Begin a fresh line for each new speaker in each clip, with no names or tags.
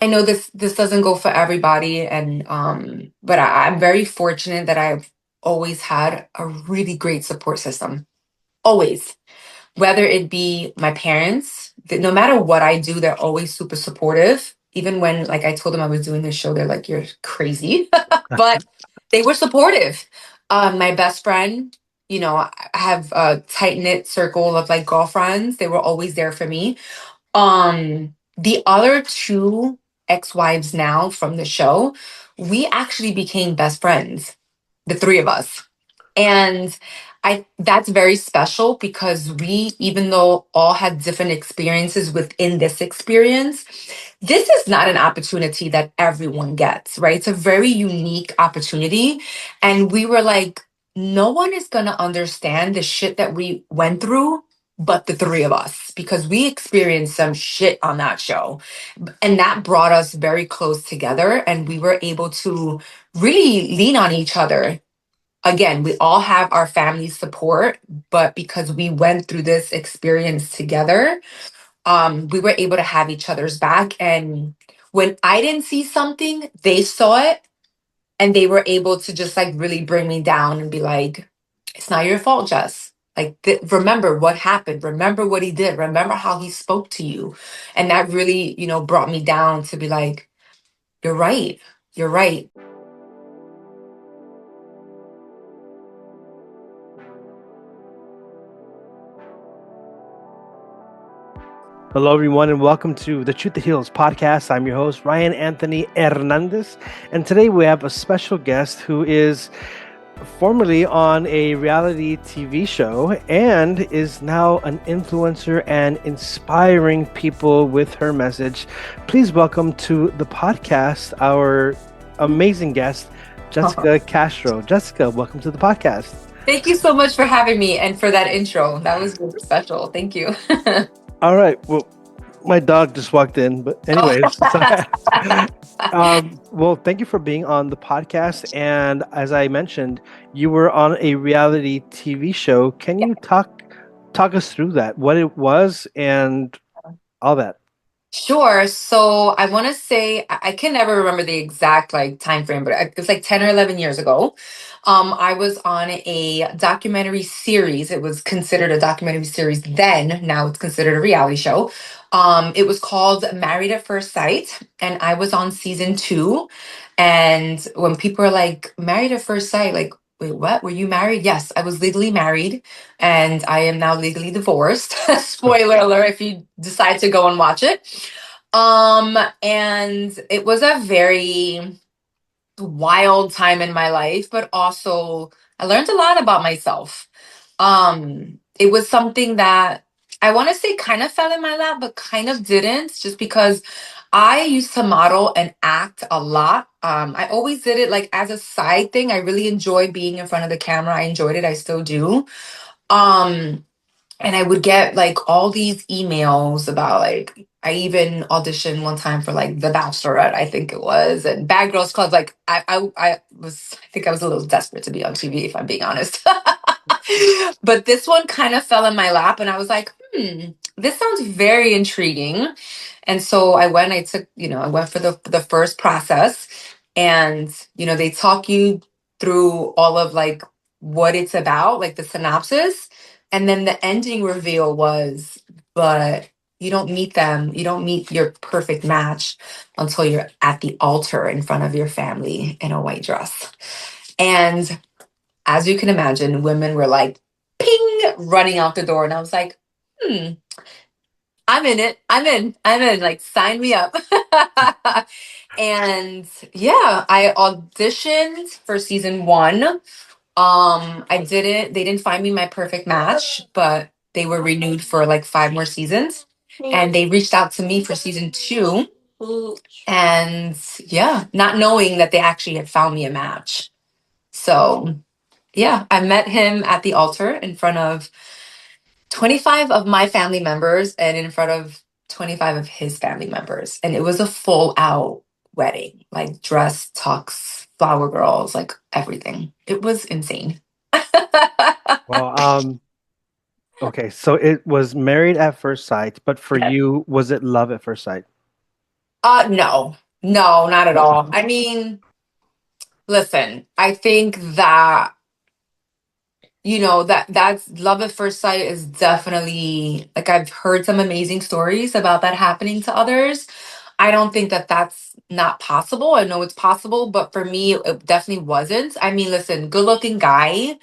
I know this doesn't go for everybody, and but I'm very fortunate that I've always had a really great support system. Always. Whether it be my parents, that no matter what I do, they're always super supportive. Even when, like, I told them I was doing this show, they're like, "You're crazy," but they were supportive. My best friend, I have a tight knit circle of like girlfriends. They were always there for me. The other two ex-wives now from the show, we actually became best friends, the three of us. And I that's very special because we, even though all had different experiences within this experience, this is not an opportunity that everyone gets, right? It's a very unique opportunity. And we were like, no one is gonna understand the shit that we went through but the three of us because we experienced some shit on that show. And that brought us very close together and we were able to really lean on each other. Again, we all have our family support, but because we went through this experience together, we were able to have each other's back. And when I didn't see something, they saw it and they were able to just like really bring me down and be like, it's not your fault, Jess. Like, remember what happened. Remember what he did. Remember how he spoke to you. And that really, brought me down to be like, you're right. You're right.
Hello, everyone, and welcome to the Truth That Heals podcast. I'm your host, Ryan Anthony Hernandez, and today we have a special guest who is formerly on a reality TV show and is now an influencer and inspiring people with her message. Please welcome to the podcast our amazing guest, Jessica Castro. Jessica, welcome to the podcast.
Thank you so much for having me and for that intro. That was really special. Thank you.
All right. Well, my dog just walked in, but
Oh.
anyways, well, thank you for being on the podcast. And as I mentioned, you were on a reality TV show. Can you talk us through that, what it was, and all that?
Sure. So I want to say I can never remember the exact like time frame, but it was like 10 or 11 years ago. I was on a documentary series. It was considered a documentary series then. Now it's considered a reality show. It was called Married at First Sight, and I was on season two. And when people are like, Married at First Sight, like, wait, what? Were you married? Yes, I was legally married, and I am now legally divorced. Spoiler alert if you decide to go and watch it. And it was a very wild time in my life, but also I learned a lot about myself. It was something that I want to say kind of fell in my lap, but kind of didn't, just because I used to model and act a lot. I always did it like as a side thing. I really enjoy being in front of the camera. I enjoyed it. I still do. Um, and I would get like all these emails about like I even auditioned one time for like the Bachelorette, I think it was, and Bad Girls Club. Like I think I was a little desperate to be on TV, if I'm being honest. But this one kind of fell in my lap, and I was like, this sounds very intriguing. And so I went for the first process, and they talk you through all of like what it's about, like the synopsis, and then the ending reveal was, but you don't meet them, you don't meet your perfect match until you're at the altar in front of your family in a white dress. And as you can imagine, women were like, ping, running out the door. And I was like, hmm, I'm in it. I'm in. Like, sign me up. And yeah, I auditioned for season one. I didn't, they didn't find me my perfect match, but they were renewed for like five more seasons. And they reached out to me for season two. And yeah, not knowing that they actually had found me a match. So yeah, I met him at the altar in front of 25 of my family members and in front of 25 of his family members. And it was a full out wedding, like dress, tux, flower girls, like everything. It was insane.
Well, okay, so it was married at first sight, but for
Yes.
you, was it love at first sight?
No, no, not at all. I mean, listen, I think that that's love at first sight is definitely like I've heard some amazing stories about that happening to others. I don't think that that's not possible. I know it's possible, but for me, it definitely wasn't. I mean, listen, good looking guy,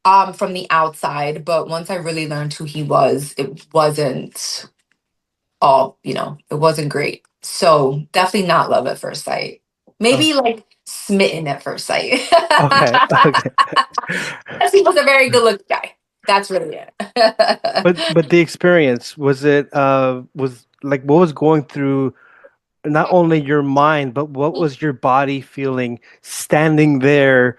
from the outside, but once I really learned who he was, it wasn't it wasn't great. So definitely not love at first sight.
Oh,
Maybe like smitten at first sight.
okay, okay.
He was a very good looking guy. That's really it.
But the experience was it was like what was going through not only your mind, but what was your body feeling standing there,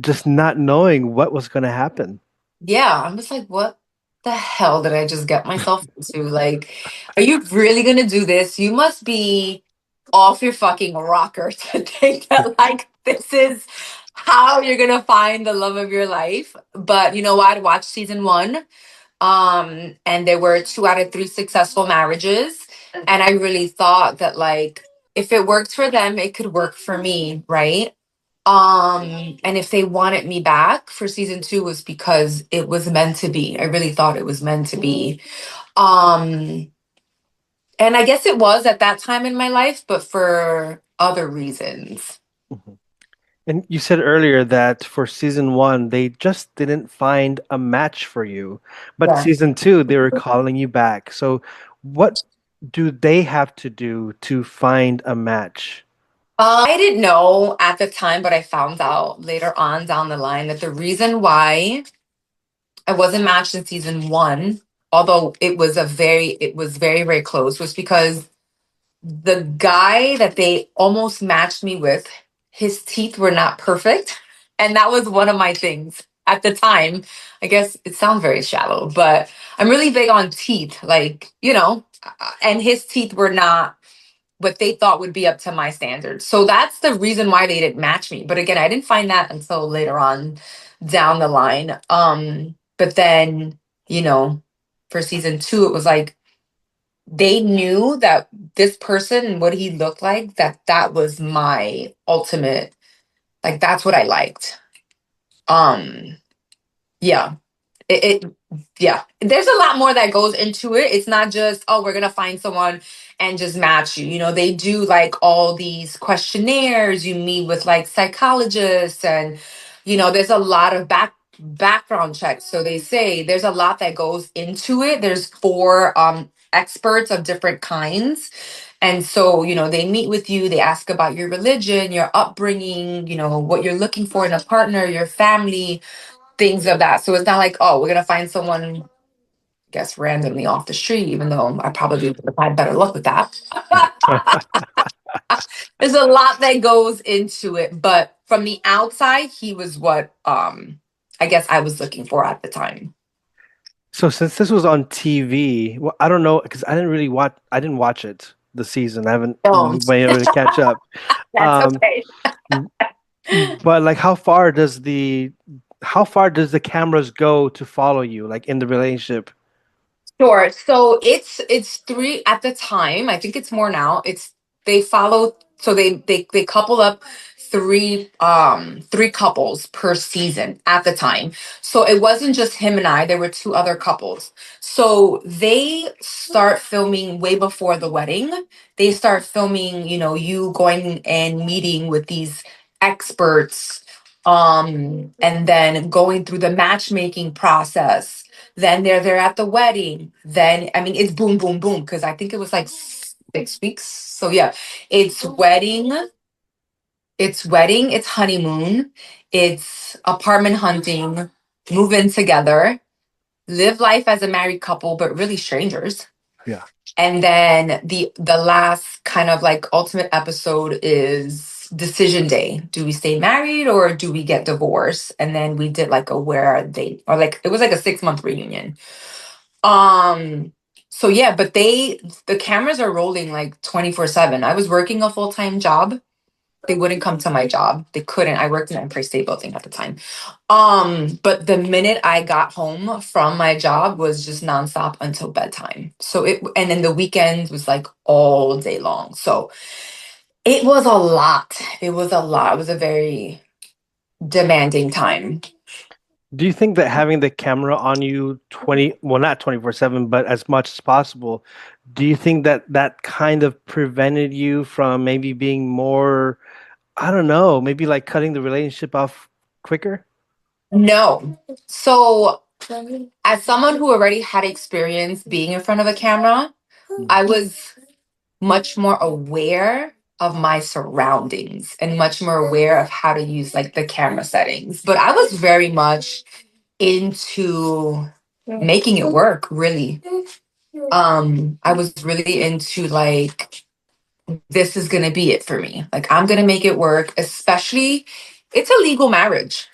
just not knowing what was going to happen?
Yeah, I'm just like, what the hell did I just get myself into? Like, are you really gonna do this? You must be off your fucking rocker to think that like this is how you're gonna find the love of your life. But you know what? I watched season one. And there were 2 out of 3 successful marriages. And I really thought that like if it worked for them, it could work for me, right? And if they wanted me back for season two was because it was meant to be. I really thought it was meant to be. Um, and I guess it was at that time in my life, but for other reasons.
Mhm. And you said earlier that for season one, they just didn't find a match for you. But
Yeah.
season two, they were calling you back. So what do they have to do to find a match?
I didn't know at the time, but I found out later on down the line that the reason why I wasn't matched in season one, although it was very, very close, was because the guy that they almost matched me with, his teeth were not perfect. And that was one of my things at the time. I guess it sounds very shallow, but I'm really big on teeth, and his teeth were not what they thought would be up to my standards. So that's the reason why they didn't match me. But again, I didn't find that until later on down the line. But then, you know, for season two, it was like they knew that this person and what he looked like, that was my ultimate, like that's what I liked. Um, yeah. It yeah, there's a lot more that goes into it. It's not just, oh, we're gonna find someone and just match you. They do like all these questionnaires. You meet with like psychologists, and there's a lot of background checks. So they say there's a lot that goes into it. There's 4 experts of different kinds. And so, they meet with you, they ask about your religion, your upbringing, what you're looking for in a partner, your family, things of that. So it's not like, oh, we're gonna find someone, I guess, randomly off the street, even though I probably would have had better luck with that. There's a lot that goes into it, but from the outside, he was what I guess I was looking for at the time.
So since this was on TV, well, I don't know because I didn't watch it the season. I haven't
Oh,
been able to catch up.
that's
Um,
okay.
but like how far does the cameras go to follow you, like in the relationship?
Sure. So it's 3 at the time. I think it's more now. It's they follow so they couple up 3 couples per season at the time. So it wasn't just him and I, there were 2 other couples. So they start filming way before the wedding. They start filming, you going and meeting with these experts, and then going through the matchmaking process. Then they're there at the wedding. Then, I mean, it's boom, boom, boom, because I think it was like 6 weeks. So yeah, it's wedding, it's honeymoon, it's apartment hunting, move in together, live life as a married couple, but really strangers.
Yeah.
And then the last kind of like ultimate episode is decision day. Do we stay married or do we get divorced? And then we did like a where are they, or like it was like a 6 month reunion. Um, so yeah, but the cameras are rolling like 24/7. I was working a full-time job. They wouldn't come to my job. They couldn't. I worked in an Empire State Building at the time. But the minute I got home from my job was just nonstop until bedtime. And then the weekend was like all day long. So it was a lot. It was a lot. It was a very demanding time.
Do you think that having the camera on you 20, well, not 24/7, but as much as possible, do you think that that kind of prevented you from maybe being more, I don't know, maybe like cutting the relationship off quicker?
No. So, as someone who already had experience being in front of a camera,
Mm.
I was much more aware of my surroundings and much more aware of how to use like the camera settings. But I was very much into making it work, really. I was really into like this is going to be it for me. Like I'm going to make it work, especially it's a legal marriage.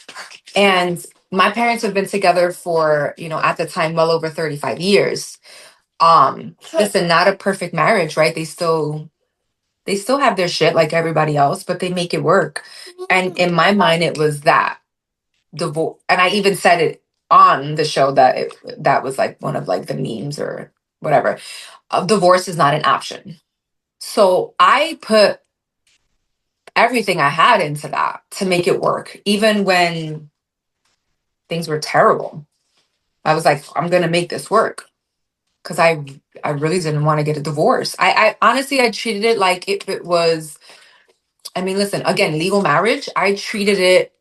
And my parents have been together for, at the time well over 35 years. Listen, not a perfect marriage, right? They still have their shit like everybody else, but they make it work. And in my mind it was that divorce, and I even said it on the show that that was like one of like the memes or whatever. Divorce is not an option. So I put everything I had into that to make it work, even when things were terrible. I was like, I'm gonna make this work because I really didn't want to get a divorce. I honestly I treated it like if it was. I mean, listen, again, legal marriage. I treated it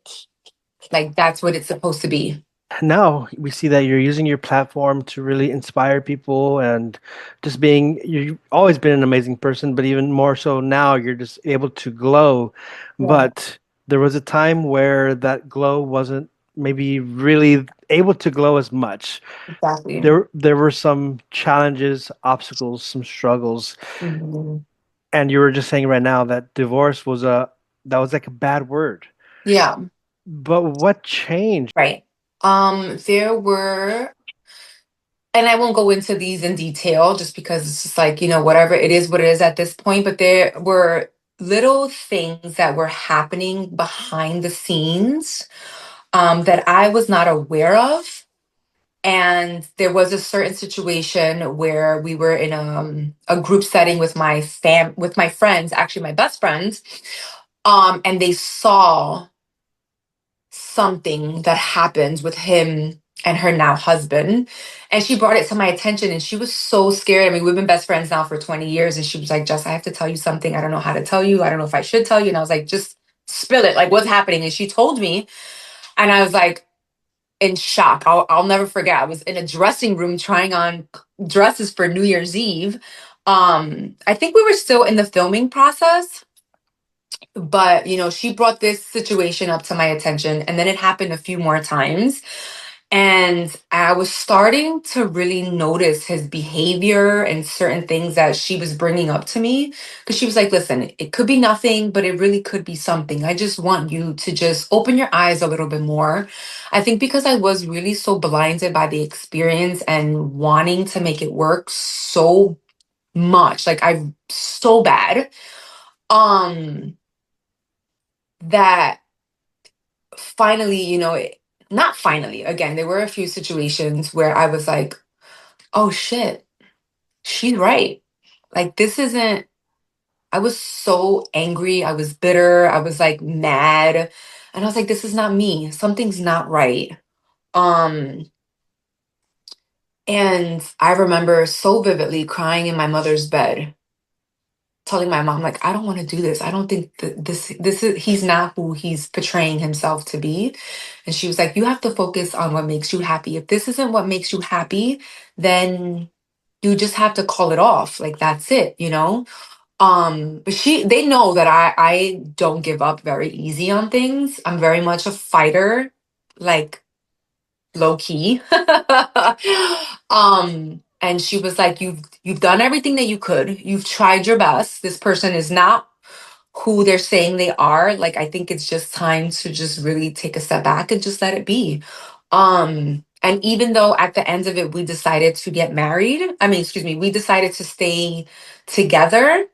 like that's what it's supposed to be.
Now we see that you're using your platform to really inspire people and just being, you've always been an amazing person, but even more so now you're just able to glow.
Yeah,
But there was a time where that glow wasn't maybe really able to glow as much.
exactly.
There were some challenges, obstacles, some struggles,
Mhm.
and you were just saying right now that divorce was a that was like a bad word.
Yeah,
But what changed?
right. There were, and I won't go into these in detail just because it's just like, whatever it is, what it is at this point, but there were little things that were happening behind the scenes that I was not aware of. And there was a certain situation where we were in a group setting with with my friends, actually my best friends, and they saw something that happened with him and her now husband. And she brought it to my attention and she was so scared. I mean, we've been best friends now for 20 years. And she was like, Jess, I have to tell you something. I don't know how to tell you. I don't know if I should tell you. And I was like, just spill it. Like, what's happening? And she told me. And I was like, in shock. I'll never forget. I was in a dressing room trying on dresses for New Year's Eve. I think we were still in the filming process, but she brought this situation up to my attention, and then it happened a few more times. And I was starting to really notice his behavior and certain things that she was bringing up to me. Because she was like, listen, it could be nothing, but it really could be something. I just want you to just open your eyes a little bit more. I think because I was really so blinded by the experience and wanting to make it work so much, like I so bad, um, that finally, not finally, again, there were a few situations where I was like, oh shit, she's right. Like, this isn't, I was so angry. I was bitter. I was like mad. And I was like, this is not me. Something's not right. Um, and I remember so vividly crying in my mother's bed, telling my mom, like, I don't want to do this. I don't think that this is he's not who he's portraying himself to be. And she was like, you have to focus on what makes you happy. If this isn't what makes you happy, then you just have to call it off. Like that's it. But they know that I don't give up very easy on things. I'm very much a fighter, like low key. And she was like, you've done everything that you could. You've tried your best. This person is not who they're saying they are. Like I think it's just time to just really take a step back and just let it be. And even though at the end of it we decided to get married, I mean, excuse me, we decided to stay together.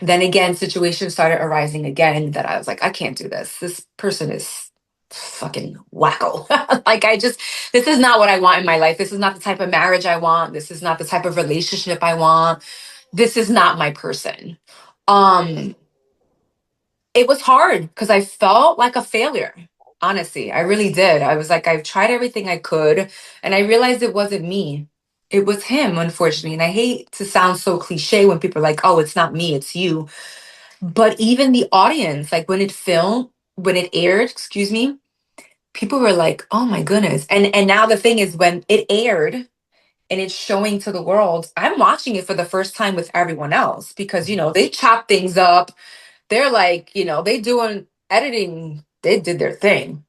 Then again, situations started arising again that I was like, I can't do this. This person is fucking wacko. Like, this is not what I want in my life. This is not the type of marriage I want. This is not the type of relationship I want. This is not my person. Um, it was hard because I felt like a failure. Honestly, I really did. I was like, I've tried everything I could, and I realized it wasn't me. It was him, unfortunately. And I hate to sound so cliche when people are like, oh, it's not me, it's you. But even the audience, like when it aired, excuse me, people were like, "Oh my goodness!" And now the thing is, when it aired and it's showing to the world, I'm watching it for the first time with everyone else because they chop things up. They're like, they doing editing. They did their thing,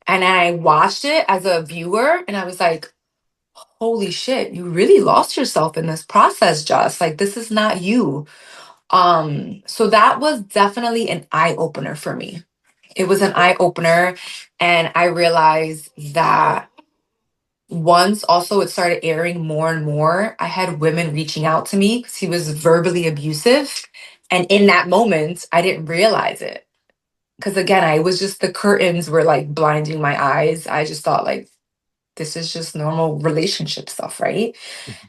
and I watched it as a viewer, and I was like, "Holy shit! You really lost yourself in this process, Just like this is not you." So that was definitely an eye opener for me. It was an eye opener. And I realized that once also it started airing more and more, I had women reaching out to me because he was verbally abusive. And in that moment, I didn't realize it. Because again, I was just the curtains were like blinding my eyes. I just thought like this is just normal relationship stuff, right?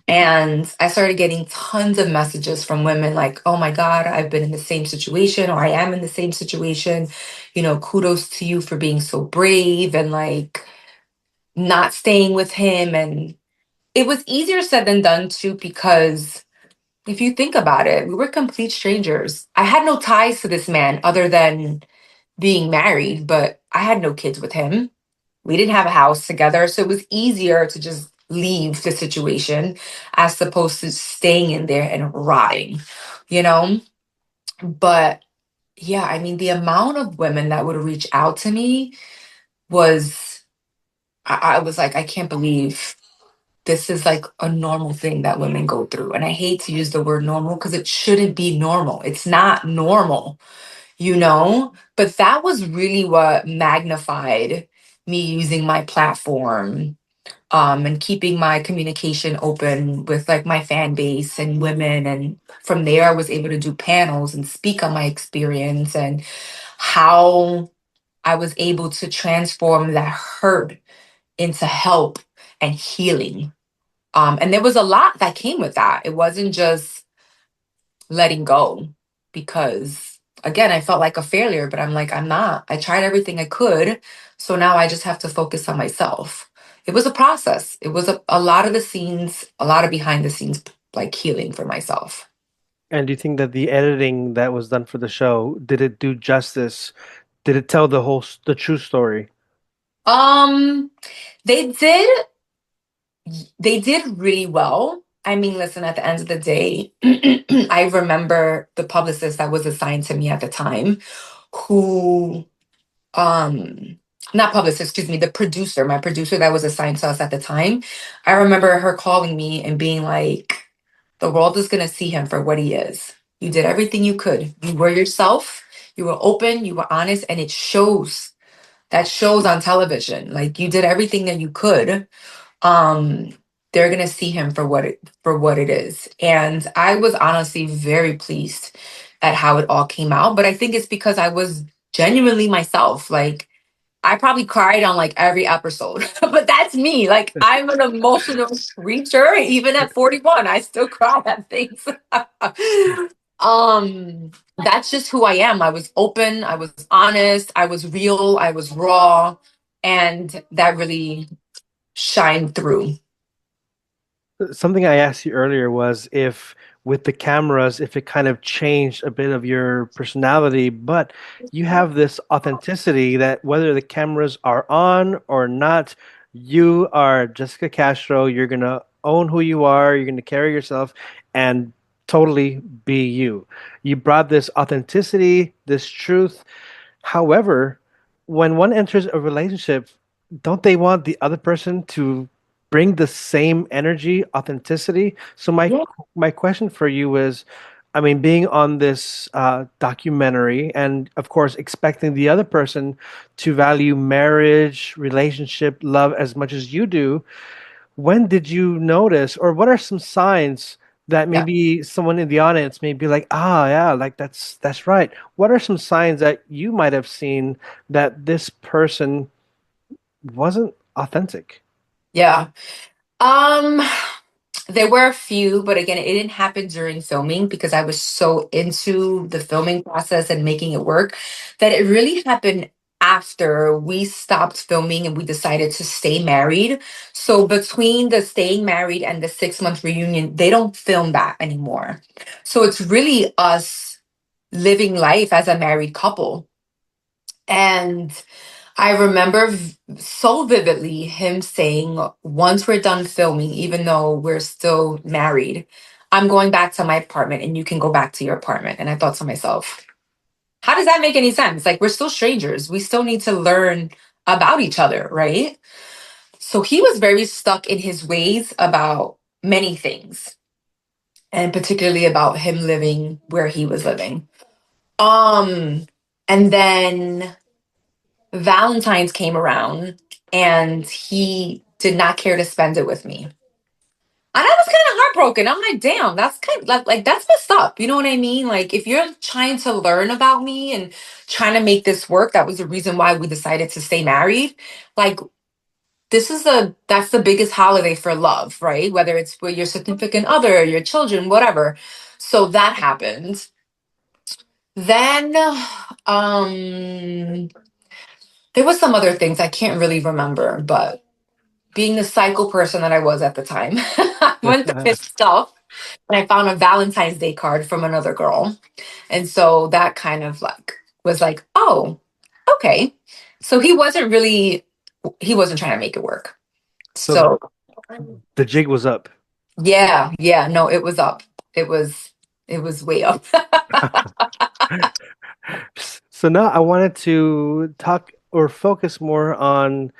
And I started getting tons of messages from women like, oh my God, I've been in the same situation, or I am in the same situation. Kudos to you for being so brave and like not staying with him. And it was easier said than done too, because if you think about it, we were complete strangers. I had no ties to this man other than being married, but I had no kids with him. We didn't have a house together, so it was easier to just leave the situation as opposed to staying in there and rotting, you know? But yeah, I mean, the amount of women that would reach out to me was, I was like, I can't believe this is like a normal thing that women go through. And I hate to use the word normal because it shouldn't be normal. It's not normal. But that was really what magnified me using my platform and keeping my communication open with like my fan base and women. And from there, I was able to do panels and speak on my experience and how I was able to transform that hurt into help and healing. And there was a lot that came with that. It wasn't just letting go because again I felt like a failure, but I'm like, I'm not. I tried everything I could, so now I just have to focus on myself. It was a process. It was a lot of the scenes, a lot of behind the scenes like healing for myself.
And do you think that the editing that was done for the show, did it do justice? Did it tell the true story?
um they did they did really well. I mean, listen, at the end of the day, I remember the publicist that was assigned to me at the time who um not publicist, excuse me, the producer, my producer that was assigned to us at the time. I remember her calling me and being like, the world is going to see him for what he is. You did everything you could. You were yourself, you were open, you were honest, and it shows. That shows on television. Like you did everything that you could. um they're going to see him for what it is. And I was honestly very pleased at how it all came out, but I think it's because I was genuinely myself. Like I probably cried on like every episode, but that's me. Like I'm an emotional creature. Even at 41, I still cry at things. um, that's just who I am. I was open, I was honest, I was real, I was raw, and that really shined through.
Something I asked you earlier was if with the cameras, if it kind of changed a bit of your personality, but you have this authenticity that whether the cameras are on or not, you are Jessica Castro. You're gonna own who you are, you're gonna carry yourself and totally be you. You brought this authenticity, this truth. However, when one enters a relationship, don't they want the other person to bring the same energy, authenticity? So
Yeah.
my question for you is, I mean, being on this documentary, and of course, expecting the other person to value marriage, relationship, love as much as you do. When did you notice, or what are some signs that
Yeah.
maybe someone in the audience may be like, ah, yeah, like that's right. What are some signs that you might have seen that this person wasn't authentic?
Yeah. Um, there were a few, but again, it didn't happen during filming because I was so into the filming process and making it work that it really happened after we stopped filming and we decided to stay married. So between the staying married and the 6 month reunion, they don't film that anymore. So it's really us living life as a married couple. And I remember so vividly him saying, once we're done filming, even though we're still married, I'm going back to my apartment and you can go back to your apartment. And I thought to myself, how does that make any sense? Like, we're still strangers. We still need to learn about each other, right? So he was very stuck in his ways about many things, and particularly about him living where he was living. Um, and then Valentine's came around and he did not care to spend it with me. And I was kind of heartbroken. I'm like, damn, that's kind of like that's messed up. You know what I mean? Like, if you're trying to learn about me and trying to make this work, that was the reason why we decided to stay married. Like, that's the biggest holiday for love, right? Whether it's with your significant other, your children, whatever. So that happened. Then um there was some other things I can't really remember, but being the psycho person that I was at the time, I went through his stuff and I found a Valentine's Day card from another girl. And so that kind of like was like, oh, okay. So he wasn't trying to make it work.
So
So
the jig was up.
yeah, yeah, no, it was up. It was it was way up.
So now I wanted to talk or focus more on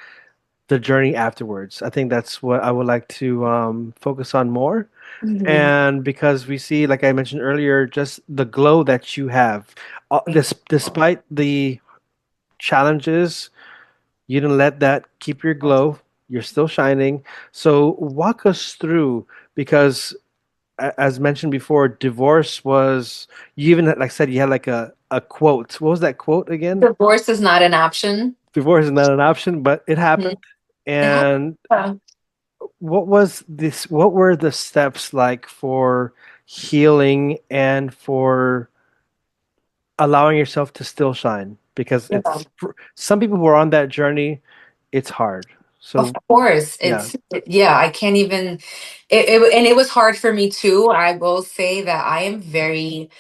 the journey afterwards. I think that's what I would like to focus on more.
Mhm.
And because we see, like I mentioned earlier, just the glow that you have, despite the challenges, you didn't let that keep your glow. You're still shining. So walk us through, because as mentioned before, divorce was, you even like said, you had like a quote. What was that quote again?
Divorce is not an option.
Divorce is not an option, but it
Mhm.
happened.
It
And
happened.
what were the steps like for healing and for allowing yourself to still shine? Because
Yeah.
it's for some people who are on that journey, it's hard.
Of
So
course,
yeah.
yeah, I can't even and it was hard for me too. I will say that I am very,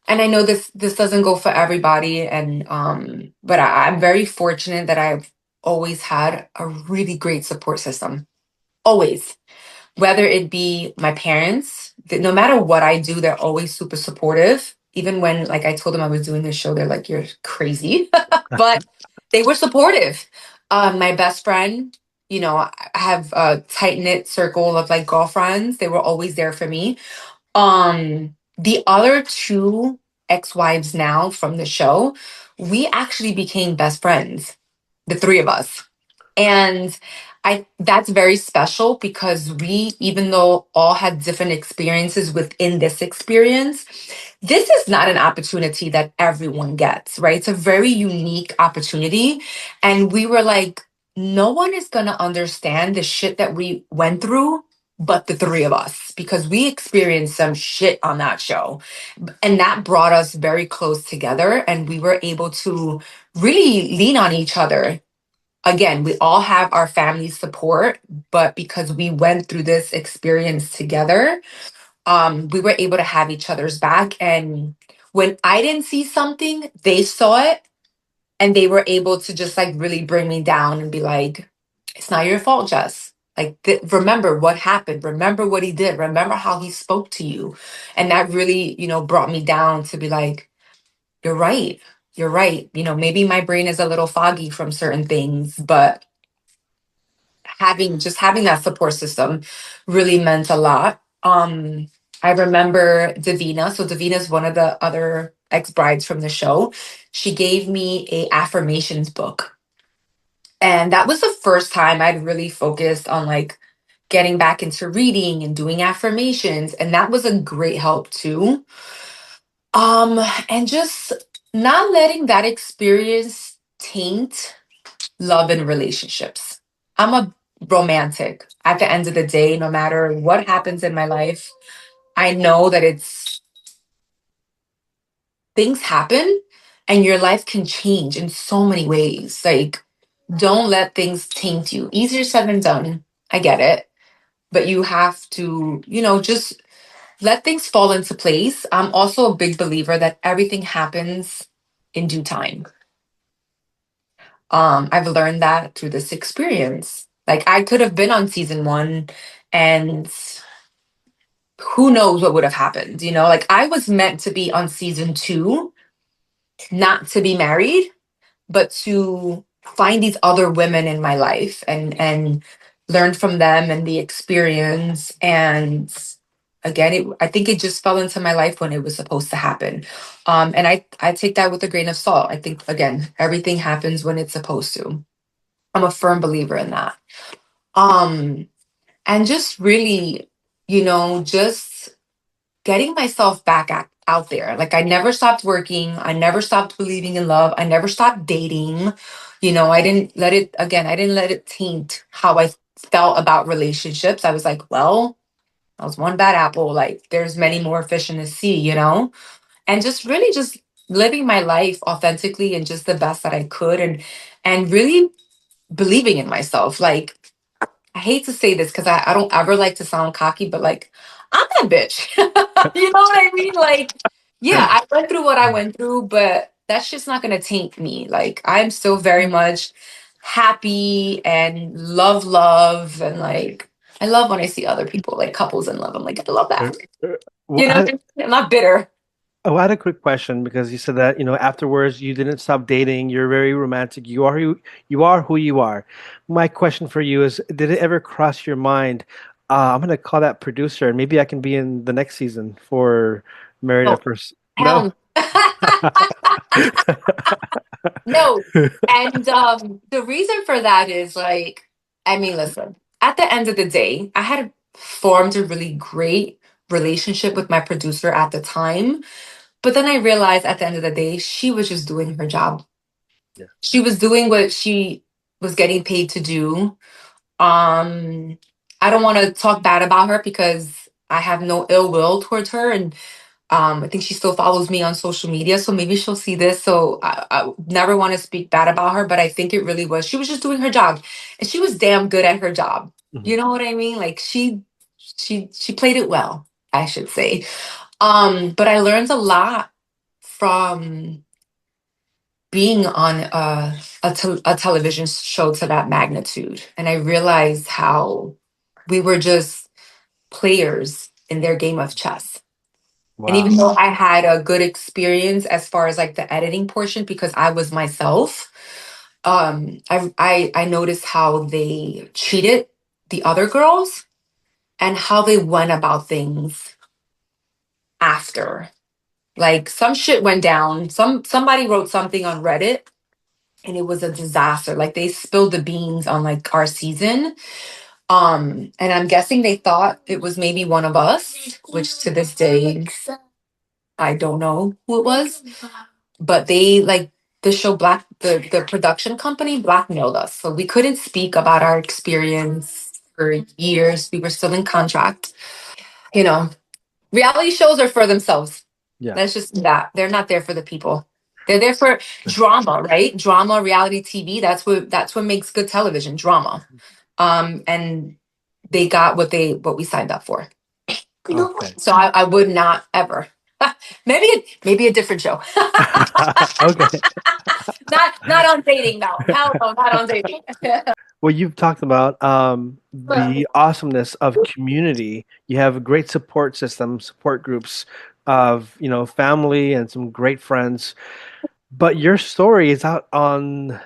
and I know this doesn't go for everybody, and but I'm very fortunate that I've always had a really great support system. Always. Whether it be my parents, no matter what I do, they're always super supportive. Even when, like, I told them I was doing this show, they're like, "You're crazy," but they were supportive. My best friend, I have a tight knit circle of like girlfriends. They were always there for me. The other two ex-wives now from the show, we actually became best friends, the three of us. And I that's very special because we, even though all had different experiences within this experience, this is not an opportunity that everyone gets, right? It's a very unique opportunity. And we were like, no one is gonna understand the shit that we went through but the three of us because we experienced some shit on that show. And that brought us very close together and we were able to really lean on each other. Again, we all have our family support, but because we went through this experience together, we were able to have each other's back. And when I didn't see something, they saw it and they were able to just like really bring me down and be like, it's not your fault, Jess. Like, remember what happened. Remember what he did. Remember how he spoke to you. And that really, brought me down to be like, you're right. You're right. Maybe my brain is a little foggy from certain things, but having that support system really meant a lot. I remember Davina. So Davina is one of the other ex-brides from the show. She gave me a affirmations book. And that was the first time I'd really focused on like getting back into reading and doing affirmations, and that was a great help too. And just not letting that experience taint love and relationships. I'm a romantic. At the end of the day, no matter what happens in my life, I know that it's things happen and your life can change in so many ways. Like, don't let things taint you. Easier said than done. I get it. But you have to, just let things fall into place. I'm also a big believer that everything happens in due time. I've learned that through this experience. Like I could have been on season one and who knows what would have happened, Like I was meant to be on season two, not to be married, but to find these other women in my life and learn from them and the experience. And again, I think it just fell into my life when it was supposed to happen. And I take that with a grain of salt. I think again, everything happens when it's supposed to. I'm a firm believer in that. Um, and just really, just getting myself back out there. Like I never stopped working. I never stopped believing in love. I never stopped dating. I didn't let it taint how I felt about relationships. I was like, well, I was one bad apple. Like there's many more fish in the sea. And just really just living my life authentically and just the best that I could and really believing in myself. Like I hate to say this because I don't ever like to sound cocky, but like, I'm that bitch. You know what I mean? Like, yeah, I went through what I went through, but that's just not going to taint me. Like, I'm still very much happy and love. And like, I love when I see other people, like couples in love. I'm like, I love
Uh,
that.
well,
I'm not bitter.
I had a quick question because you said that, afterwards you didn't stop dating. You're very romantic. You are who you are. My question for you is, did it ever cross your mind? I'm gonna call that producer, and maybe I can be in the next season for Married
No,
at First. No.
hell no. And the reason for that is like, I mean, listen, at the end of the day, I had formed a really great relationship with my producer at the time. But then I realized at the end of the day, she was just doing her job.
Yeah.
She was doing what she was getting paid to do. Um, I don't want to talk bad about her because I have no ill will towards her. And I think she still follows me on social media, so maybe she'll see this. So I never want to speak bad about her, but I think it really was. She was just doing her job, and she was damn good at her job.
Mhm.
You know what I mean? Like she played it well, I should say. But I learned a lot from being on a television show to that magnitude, and I realized how we were just players in their game of chess. And
Wow.
even though I had a good experience as far as like the editing portion because I was myself, I noticed how they treated the other girls and how they went about things after. Like some shit went down. Somebody wrote something on Reddit and it was a disaster. Like they spilled the beans on like our season. And I'm guessing they thought it was maybe one of us, which to this day I don't know who it was. But they like the show the production company blackmailed us. So we couldn't speak about our experience for years. We were still in contract. You know, reality shows are for themselves.
Yeah.
That's just that. They're not there for the people. They're there for drama, right? Drama, reality TV. That's what makes good television, drama. And they got what we signed up for.
Okay.
So I would not ever. Maybe a different show.
Okay.
Not on dating now. Hell no, not on dating.
Well, you've talked about the awesomeness of community. You have a great support system, support groups of, family and some great friends. But your story is out on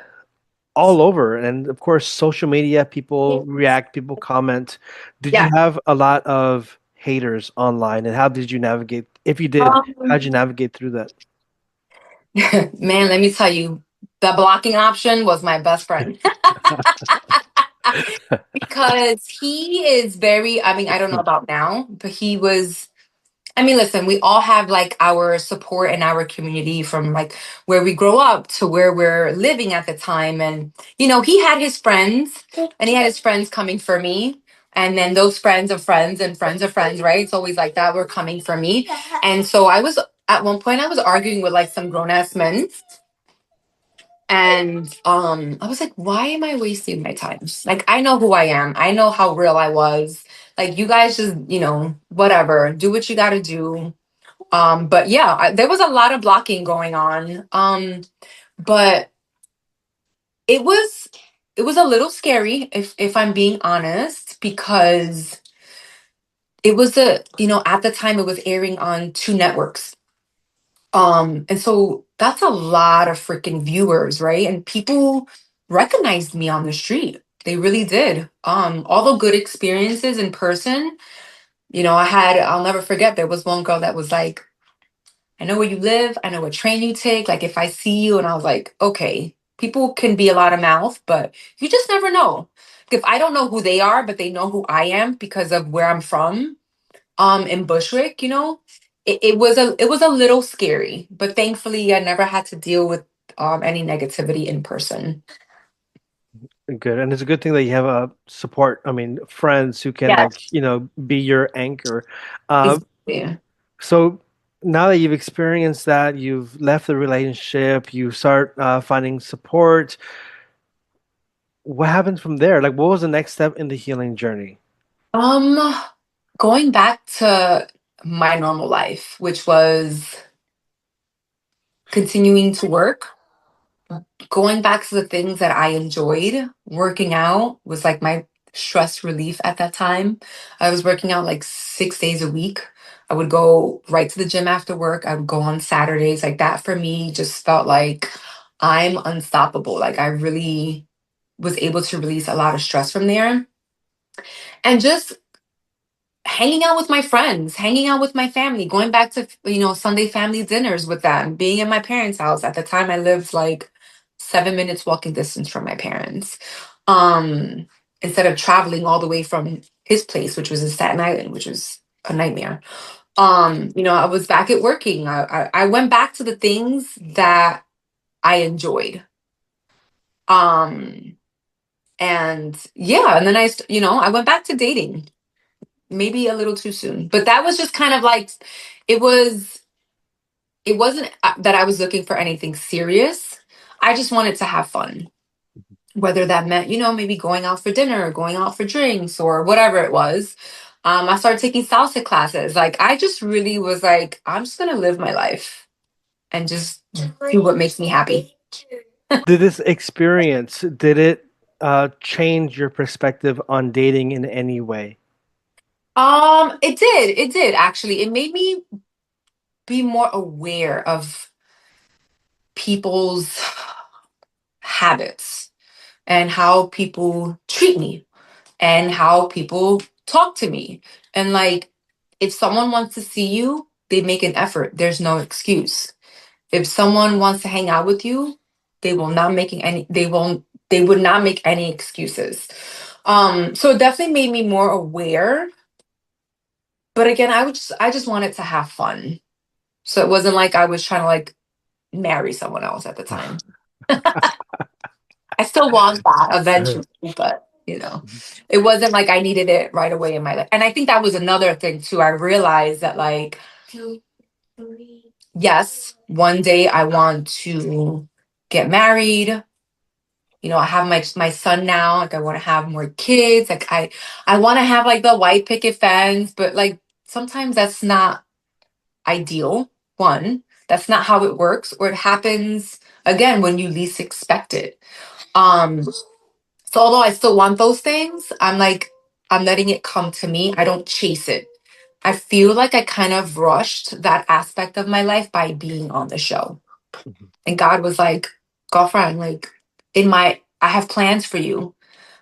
all over. And of course, social media, people react, people comment. Did you
Yeah.
have a lot of haters online? And how did you navigate? If you did, how'd you navigate through that?
Man, let me tell you, the blocking option was my best friend. because he is very, I mean, I don't know about now, but he was, I mean, listen, we all have like our support in our community from like where we grow up to where we're living at the time. And, he had his friends and he had his friends coming for me. And then those friends of friends and friends of friends, right? It's always like that were coming for me. And so at one point, I was arguing with like some grown ass men. And I was like, why am I wasting my time? Like, I know who I am. I know how real I was. Like, you guys just, whatever, do what you got to do. But yeah, there was a lot of blocking going on. But it was it was a little scary if I'm being honest, because it was at the time it was airing on two networks. And so that's a lot of freaking viewers, right? And people recognized me on the street. They really did. All the good experiences in person, I'll never forget, there was one girl that was like, I know where you live, I know what train you take. Like if I see you, and I was like, okay, people can be a lot of mouth, but you just never know. If I don't know who they are, but they know who I am because of where I'm from, in Bushwick, it was a little scary, but thankfully I never had to deal with any negativity in person.
Good. And it's a good thing that you have a support, I mean, friends who can like,
Yes,
be your anchor. Uh,
exactly.
so now that you've experienced that, you've left the relationship, you start finding support. What happens from there? Like, what was the next step in the healing journey?
Um, Going back to my normal life, which was continuing to work, going back to the things that I enjoyed. Working out was like my stress relief at that time. I was working out like 6 days a week. I would go right to the gym after work. I would go on Saturdays. Like that for me just felt like I'm unstoppable. Like I really was able to release a lot of stress from there. And just hanging out with my friends, hanging out with my family, going back to, Sunday family dinners with them, being in my parents' house. At the time I lived like 7 minutes walking distance from my parents. Um, Instead of traveling all the way from his place, which was in Staten Island, which was a nightmare. I was back at working. I went back to the things that I enjoyed. Um, and yeah, and then I went back to dating, maybe a little too soon, but that was just kind of like, it was it wasn't that I was looking for anything serious. I just wanted to have fun, whether that meant, maybe going out for dinner or going out for drinks or whatever it was. I started taking salsa classes. Like I just really was like, I'm just gonna live my life and just do what makes me happy.
Did this experience, did it change your perspective on dating in any way?
It did actually. It made me be more aware of people's habits and how people treat me and how people talk to me. And like, if someone wants to see you, they make an effort. There's no excuse. If someone wants to hang out with you, they will not making any, they won't, they would not make any excuses. So it definitely made me more aware. But again, I just wanted to have fun. So it wasn't like I was trying to like marry someone else at the time. I still want that eventually, but it wasn't like I needed it right away in my life. And I think that was another thing too. I realized that like, yes, one day I want to get married. I have my son now. Like I want to have more kids. Like I want to have like the white picket fence, but like sometimes that's not ideal. One, that's not how it works, or it happens again when you least expect it. Um, So although I still want those things, I'm letting it come to me. I don't chase it. I feel like I kind of rushed that aspect of my life by being on the show.
Mhm,
And God was like, girlfriend, like I have plans for you,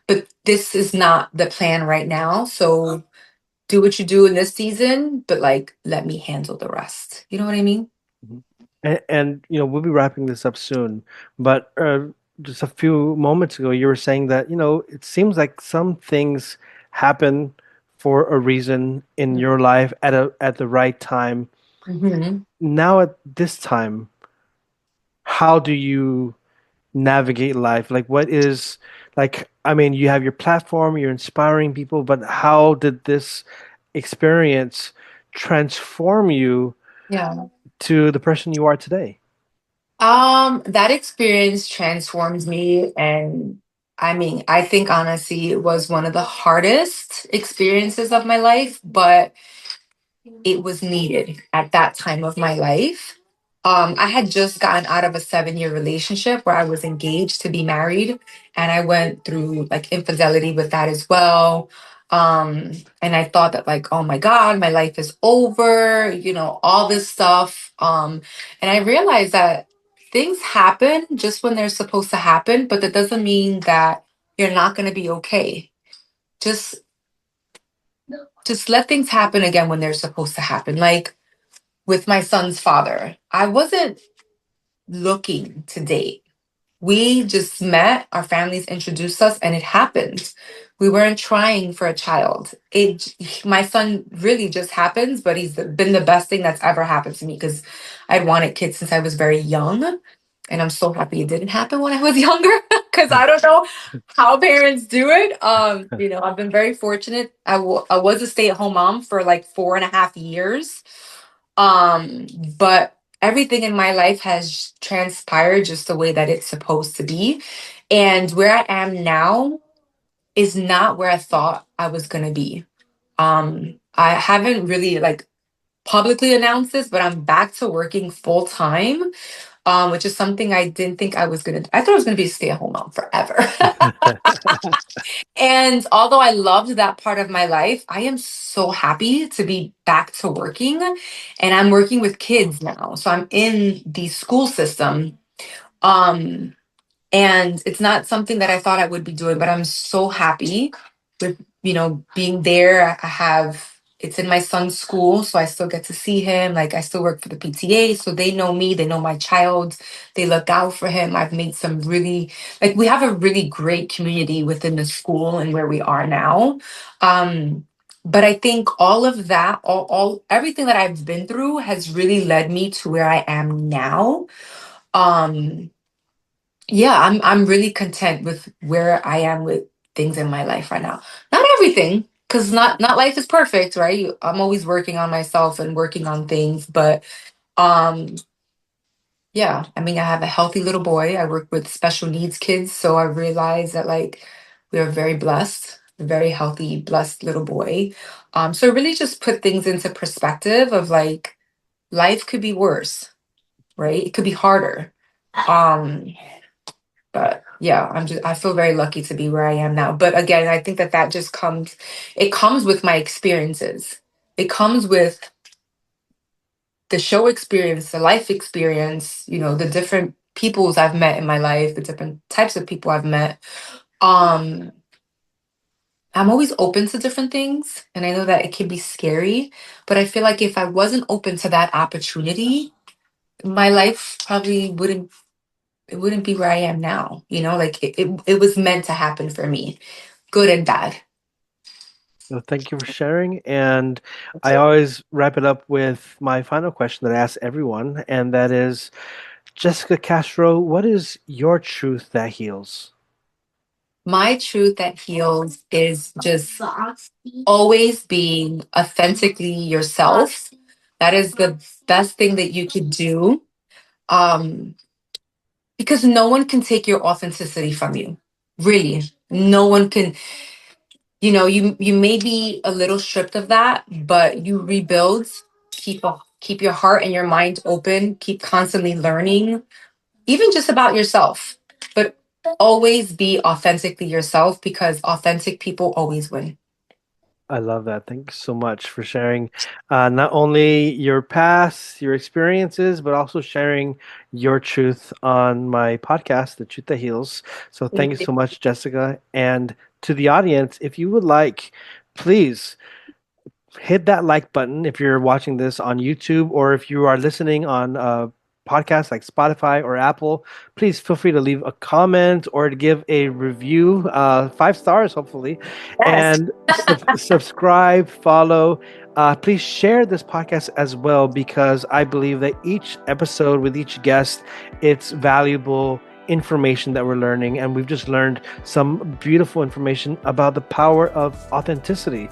but this is not the plan right now. So do what you do in this season, but like let me handle the rest. You know what I mean?
mhm. And we'll be wrapping this up soon, but just a few moments ago, you were saying that, it seems like some things happen for a reason in your life at the right time.
Mhm.
Now at this time, how do you navigate life? Like what is like I mean, you have your platform, you're inspiring people, but how did this experience transform you
Yeah.
to the person you are today?
That experience transformed me, and I mean, I think honestly it was one of the hardest experiences of my life, but it was needed at that time of my life. I had just gotten out of a 7-year relationship where I was engaged to be married, and I went through like infidelity with that as well. And I thought that, like, oh my God, my life is over, all this stuff. And I realized that things happen just when they're supposed to happen, but that doesn't mean that you're not going to be okay. Just just let things happen again when they're supposed to happen. Like with my son's father, I wasn't looking to date. We just met, our families introduced us, and it happened. We weren't trying for a child. My son really just happens, but he's been the best thing that's ever happened to me because I'd wanted kids since I was very young. And I'm so happy it didn't happen when I was younger because I don't know how parents do it. I've been very fortunate. I was a stay-at-home mom for like 4.5 years. But everything in my life has transpired just the way that it's supposed to be. And where I am now is not where I thought I was gonna be. I haven't really like publicly announced this, but I'm back to working full time, which is something I didn't think I was gonna do. I thought I was gonna be a stay-at-home mom forever. And although I loved that part of my life, I am so happy to be back to working. And I'm working with kids now. So I'm in the school system. Um, and it's not something that I thought I would be doing, but I'm so happy with, being there. I have it's in my son's school, so I still get to see him. Like I still work for the PTA, so they know me, they know my child, they look out for him. I've made some really like we have a really great community within the school and where we are now. But I think all of that, all everything that I've been through has really led me to where I am now. Um, yeah, I'm really content with where I am with things in my life right now. Not everything, because not life is perfect, right? I'm always working on myself and working on things, but um yeah, I mean I have a healthy little boy. I work with special needs kids, so I realize that like we are very blessed, a very healthy, blessed little boy. So it really just put things into perspective of like life could be worse, right? It could be harder. Um But yeah, I feel very lucky to be where I am now. But again, I think that just it comes with my experiences. It comes with the show experience, the life experience, the different peoples I've met in my life, the different types of people I've met. Um, I'm always open to different things, and I know that it can be scary, but I feel like if I wasn't open to that opportunity, my life probably wouldn't be where I am now. Like it was meant to happen for me, good and bad.
Well, thank you for sharing. And I always wrap it up with my final question that I ask everyone, and that is, Jessica Castro, what is your truth that heals?
My truth that heals is just always being authentically yourself. That is the best thing that you could do. Um, because no one can take your authenticity from you. Really. No one can, you may be a little stripped of that, but you rebuild, keep your heart and your mind open, keep constantly learning, even just about yourself. But always be authentically yourself because authentic people always win.
I love that. Thanks so much for sharing not only your past, your experiences, but also sharing your truth on my podcast, The Truth That Heals. So thank you so much, Jessica. And to the audience, if you would like, please hit that like button if you're watching this on YouTube or if you are listening on podcasts like Spotify or Apple, please feel free to leave a comment or to give a review, 5 stars, hopefully,
Yes.
and subscribe, follow. Please share this podcast as well, because I believe that each episode with each guest, it's valuable information that we're learning, and we've just learned some beautiful information about the power of authenticity.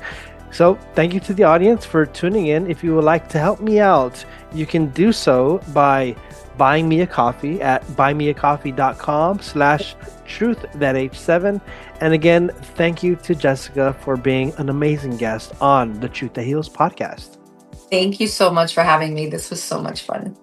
So thank you to the audience for tuning in. If you would like to help me out, you can do so by buying me a coffee at buymeacoffee.com/truth7. And again, thank you to Jessica for being an amazing guest on the Truth That Heals podcast.
Thank you so much for having me. This was so much fun.